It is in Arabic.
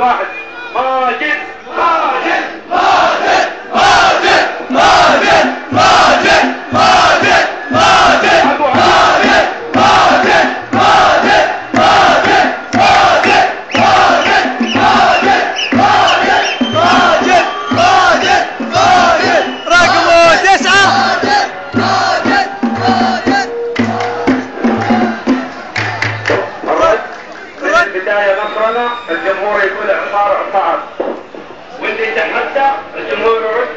واحد. ماجد ماجد ماجد ماجد ماجد ماجد ماجد ماجد ابو عماد ماجد ماجد ماجد ماجد ماجد ماجد ماجد ماجد ماجد ماجد رقمه 9. ماجد ماجد من البداية نصرنا، الجمهور يقول عصار عصار، واللي يتحدى الجمهور يرد.